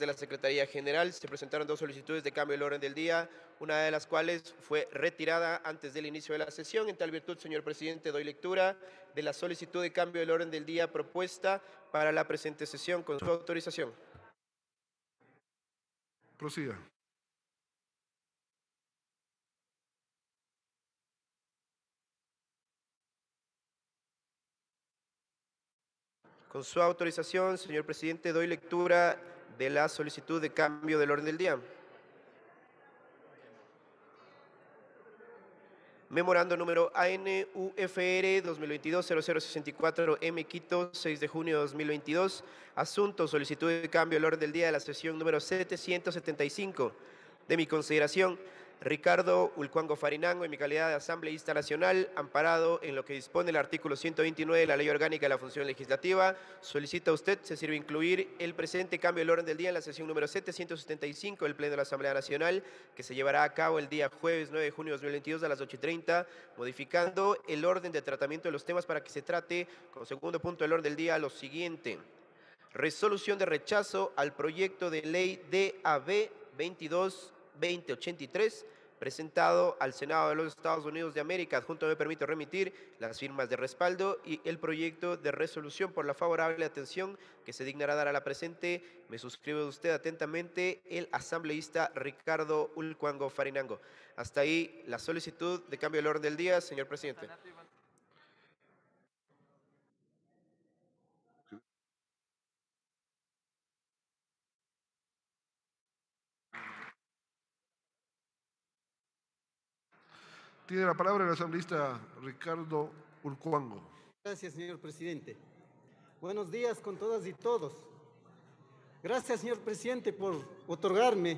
de la Secretaría General se presentaron dos solicitudes de cambio del orden del día, una de las cuales fue retirada antes del inicio de la sesión. En tal virtud, señor presidente, doy lectura de la solicitud de cambio del orden del día propuesta para la presente sesión. Con su autorización. Prosiga. Con su autorización, señor presidente, doy lectura de la solicitud de cambio del orden del día. Memorando número ANUFR 2022-0064-M Quito, 6 de junio de 2022. Asunto, solicitud de cambio del orden del día de la sesión número 775. De mi consideración, Ricardo Ulcuango Farinango, en mi calidad de asambleísta nacional, amparado en lo que dispone el artículo 129 de la Ley Orgánica de la Función Legislativa, solicita a usted se sirve incluir el presente cambio del orden del día en la sesión número 775 del Pleno de la Asamblea Nacional, que se llevará a cabo el día jueves 9 de junio de 2022 a las 8:30, modificando el orden de tratamiento de los temas para que se trate, como segundo punto del orden del día, lo siguiente. Resolución de rechazo al proyecto de ley DAB 22-2083, presentado al Senado de los Estados Unidos de América. Adjunto me permito remitir las firmas de respaldo y el proyecto de resolución. Por la favorable atención que se dignará dar a la presente, me suscribe usted atentamente el asambleísta Ricardo Ulcuango Farinango. Hasta ahí la solicitud de cambio del orden del día, señor presidente. Tiene la palabra el asambleísta Ricardo Ulcuango. Gracias, señor presidente. Buenos días con todas y todos. Gracias, señor presidente, por otorgarme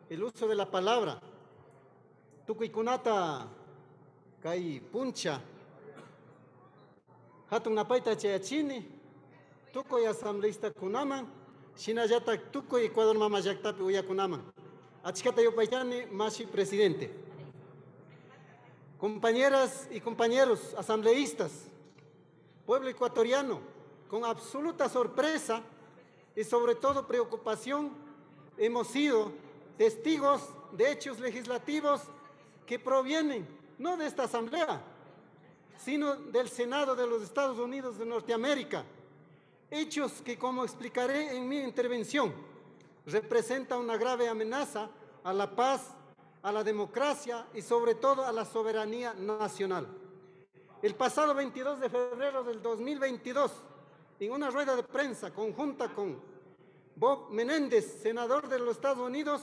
el uso de la palabra. Tukuikunata kai puncha. Hatun napaita chayachini. Tukuy asambleísta kunaman. Shinayata tukuy Ecuador mama yaktapi uyakunaman. Achikata yopaytani mashi presidente. Compañeras y compañeros asambleístas, pueblo ecuatoriano, con absoluta sorpresa y sobre todo preocupación, hemos sido testigos de hechos legislativos que provienen no de esta asamblea, sino del Senado de los Estados Unidos de Norteamérica. Hechos que, como explicaré en mi intervención, representan una grave amenaza a la paz, a la democracia y sobre todo a la soberanía nacional. El pasado 22 de febrero del 2022, en una rueda de prensa conjunta con Bob Menéndez, senador de los Estados Unidos,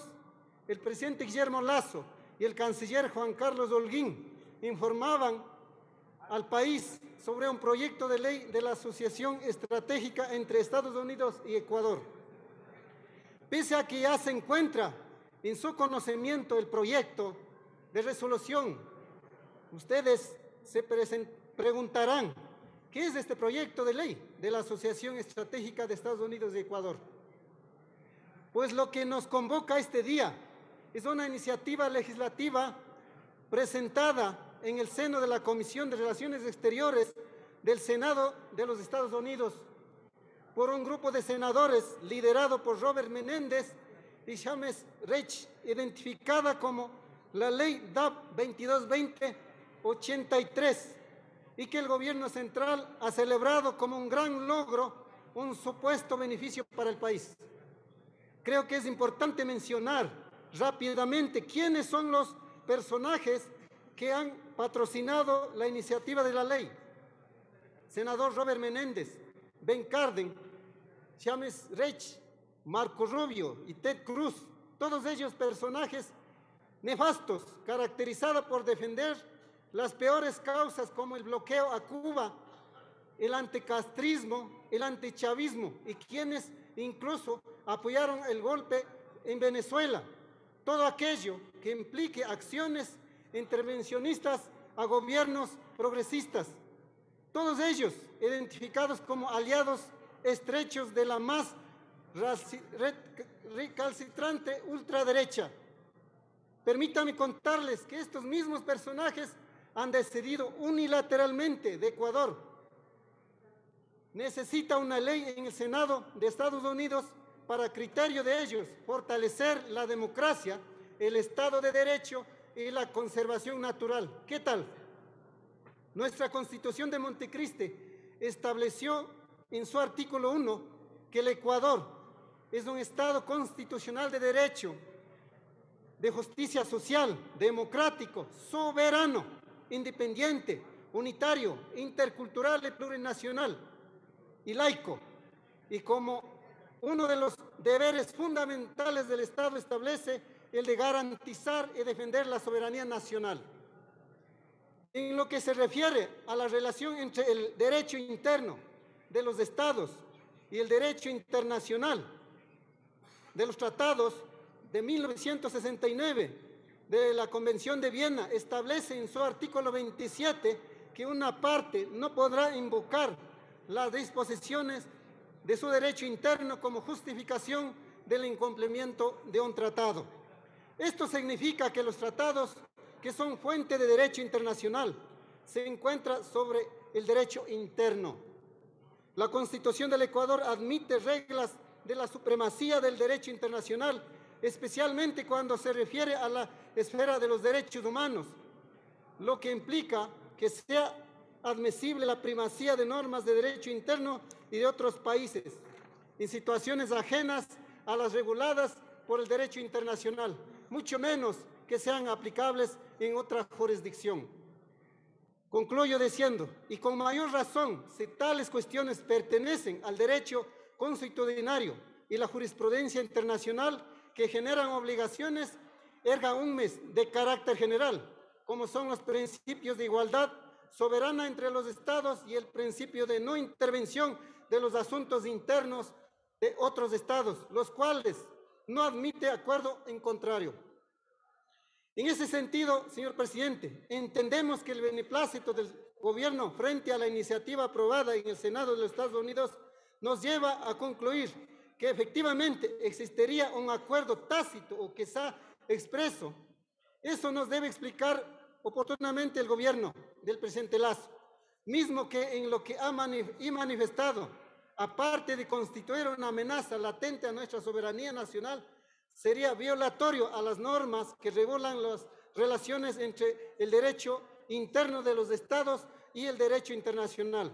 el presidente Guillermo Lasso y el canciller Juan Carlos Holguín informaban al país sobre un proyecto de ley de la Asociación Estratégica entre Estados Unidos y Ecuador. Pese a que ya se encuentra en su conocimiento el proyecto de resolución, ustedes se preguntarán, ¿qué es este proyecto de ley de la Asociación Estratégica de Estados Unidos y Ecuador? Pues lo que nos convoca este día es una iniciativa legislativa presentada en el seno de la Comisión de Relaciones Exteriores del Senado de los Estados Unidos por un grupo de senadores liderado por Robert Menéndez y James Reich, identificada como la ley DAB 22-2083, y que el gobierno central ha celebrado como un gran logro, un supuesto beneficio para el país. Creo que es importante mencionar rápidamente quiénes son los personajes que han patrocinado la iniciativa de la ley. Senador Robert Menéndez, Ben Cardin, James Reich, Marco Rubio y Ted Cruz, todos ellos personajes nefastos, caracterizados por defender las peores causas como el bloqueo a Cuba, el anticastrismo, el antichavismo, y quienes incluso apoyaron el golpe en Venezuela. Todo aquello que implique acciones intervencionistas a gobiernos progresistas. Todos ellos identificados como aliados estrechos de la más recalcitrante ultraderecha. Permítanme contarles que estos mismos personajes han decidido unilateralmente de Ecuador. Necesita una ley en el Senado de Estados Unidos para criterio de ellos fortalecer la democracia, el Estado de Derecho y la conservación natural. ¿Qué tal? Nuestra Constitución de Montecristi estableció en su artículo 1 que el Ecuador es un Estado constitucional de derecho, de justicia social, democrático, soberano, independiente, unitario, intercultural y plurinacional y laico. Y como uno de los deberes fundamentales del Estado establece el de garantizar y defender la soberanía nacional. En lo que se refiere a la relación entre el derecho interno de los estados y el derecho internacional de los tratados de 1969 de la Convención de Viena, establece en su artículo 27 que una parte no podrá invocar las disposiciones de su derecho interno como justificación del incumplimiento de un tratado. Esto significa que los tratados que son fuente de derecho internacional se encuentran sobre el derecho interno. La Constitución del Ecuador admite reglas de la supremacía del derecho internacional, especialmente cuando se refiere a la esfera de los derechos humanos, lo que implica que sea admisible la primacía de normas de derecho interno y de otros países en situaciones ajenas a las reguladas por el derecho internacional, mucho menos que sean aplicables en otra jurisdicción. Concluyo diciendo, y con mayor razón, si tales cuestiones pertenecen al derecho consuetudinario y la jurisprudencia internacional que generan obligaciones erga omnes de carácter general, como son los principios de igualdad soberana entre los estados y el principio de no intervención de los asuntos internos de otros estados, los cuales no admite acuerdo en contrario. En ese sentido, señor presidente, entendemos que el beneplácito del gobierno frente a la iniciativa aprobada en el Senado de los Estados Unidos nos lleva a concluir que efectivamente existiría un acuerdo tácito o quizá expreso. Eso nos debe explicar oportunamente el gobierno del presidente Lasso, mismo que en lo que ha manifestado, aparte de constituir una amenaza latente a nuestra soberanía nacional, sería violatorio a las normas que regulan las relaciones entre el derecho interno de los estados y el derecho internacional.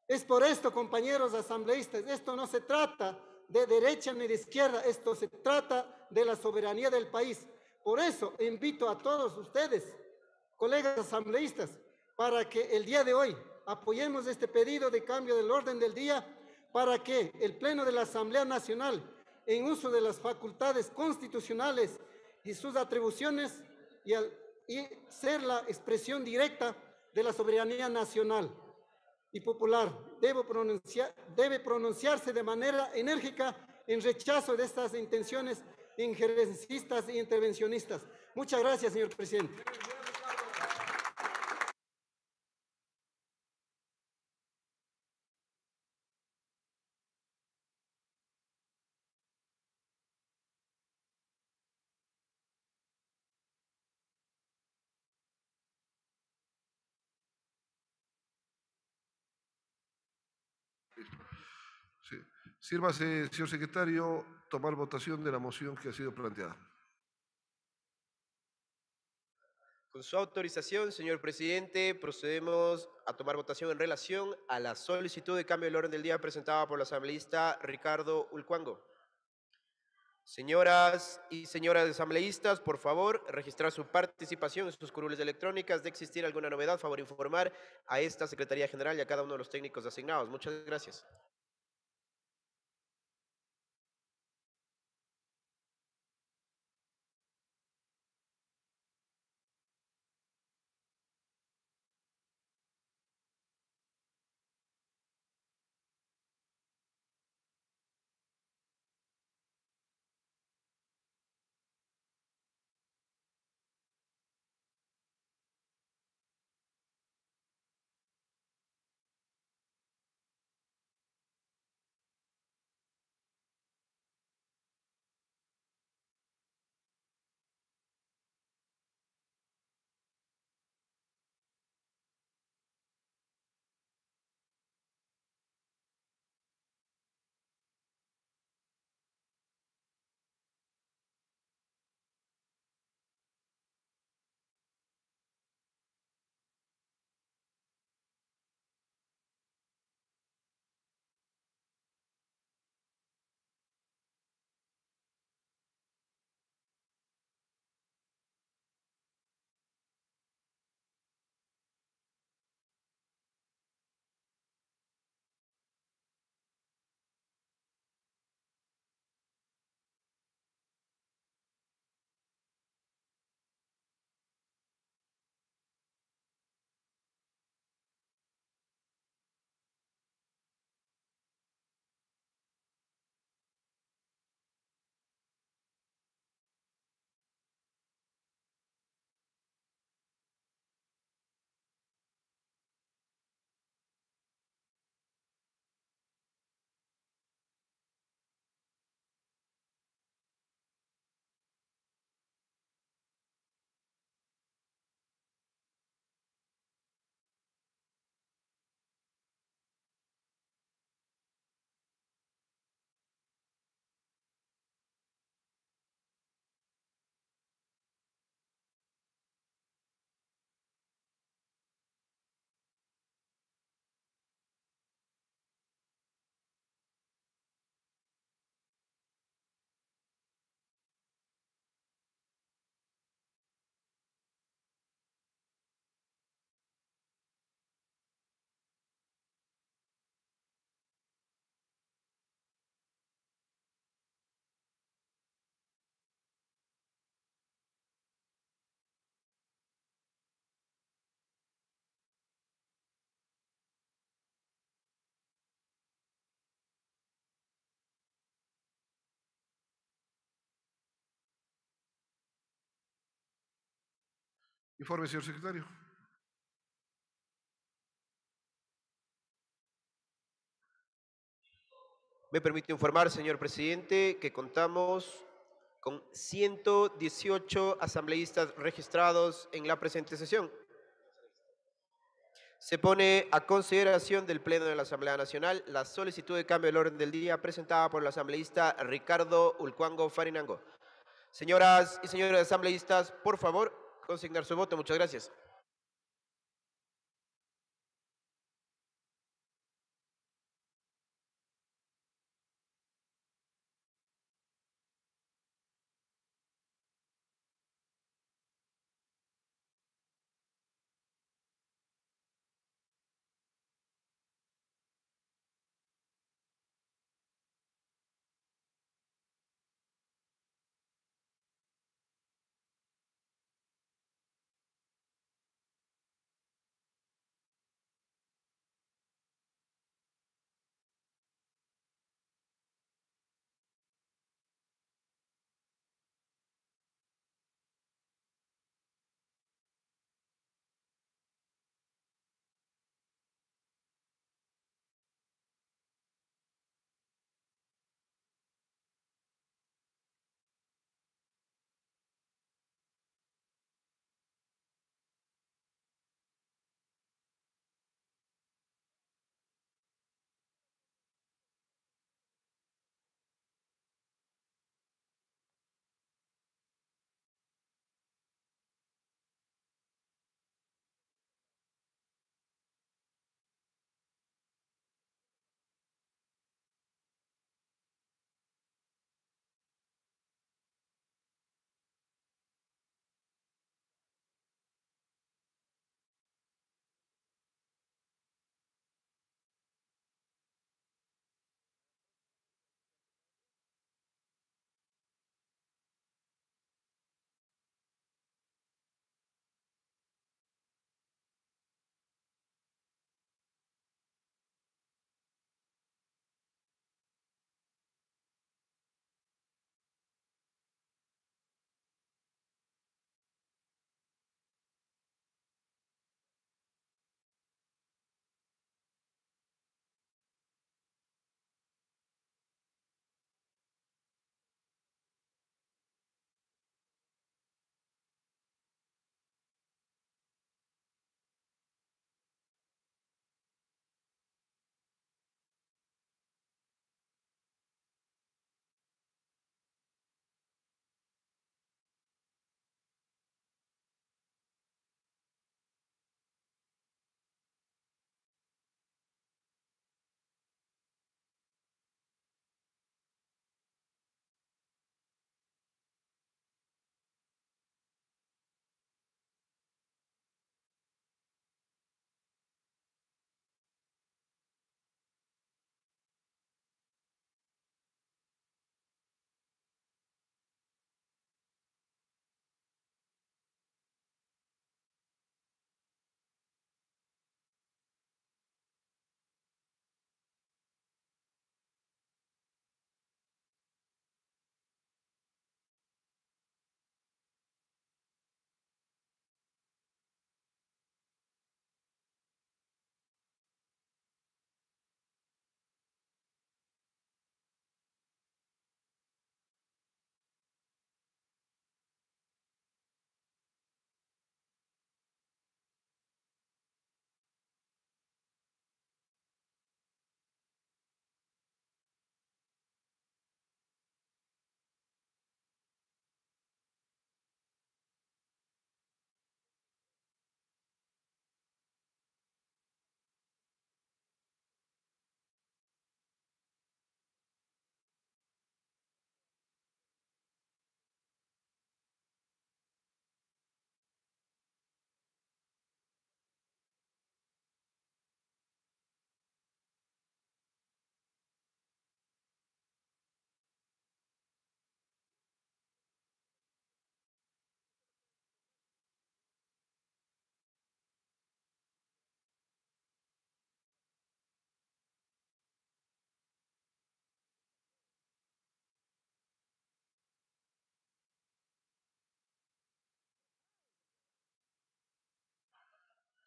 Es por esto, compañeros asambleístas, esto no se trata de derecha ni de izquierda, esto se trata de la soberanía del país. Por eso invito a todos ustedes, colegas asambleístas, para que el día de hoy apoyemos este pedido de cambio del orden del día para que el Pleno de la Asamblea Nacional, en uso de las facultades constitucionales y sus atribuciones, y ser la expresión directa de la soberanía nacional y popular, debe pronunciarse de manera enérgica en rechazo de estas intenciones injerencistas e intervencionistas. Muchas gracias, señor presidente. Sí. Sírvase, señor secretario, tomar votación de la moción que ha sido planteada. Con su autorización, señor presidente, procedemos a tomar votación en relación a la solicitud de cambio del orden del día presentada por el asambleísta Ricardo Ulcuango. Señoras y señores asambleístas, por favor, registrar su participación en sus curules electrónicas. De existir alguna novedad, favor informar a esta Secretaría General y a cada uno de los técnicos asignados. Muchas gracias. Informe, señor secretario. Me permite informar, señor presidente, que contamos con 118 asambleístas registrados en la presente sesión. Se pone a consideración del Pleno de la Asamblea Nacional la solicitud de cambio del orden del día presentada por el asambleísta Ricardo Ulcuango Farinango. Señoras y señores asambleístas, por favor, consignar su voto. Muchas gracias.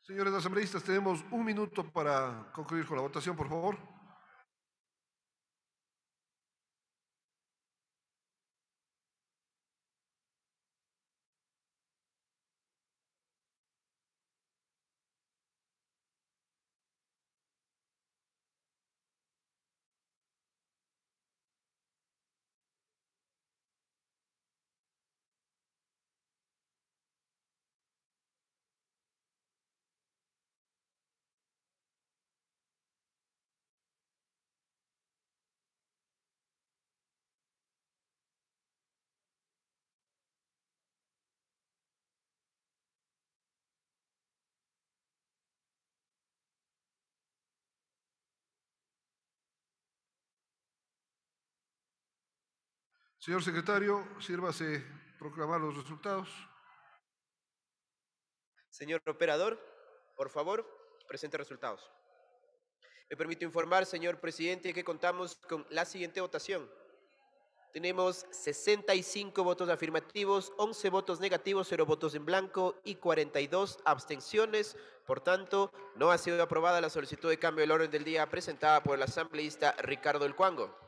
Señores asambleístas, tenemos 1 minuto para concluir con la votación, por favor. Señor secretario, sírvase proclamar los resultados. Señor operador, por favor, presente resultados. Me permito informar, señor presidente, que contamos con la siguiente votación. Tenemos 65 votos afirmativos, 11 votos negativos, 0 votos en blanco y 42 abstenciones. Por tanto, no ha sido aprobada la solicitud de cambio del orden del día presentada por el asambleísta Ricardo El Cuango.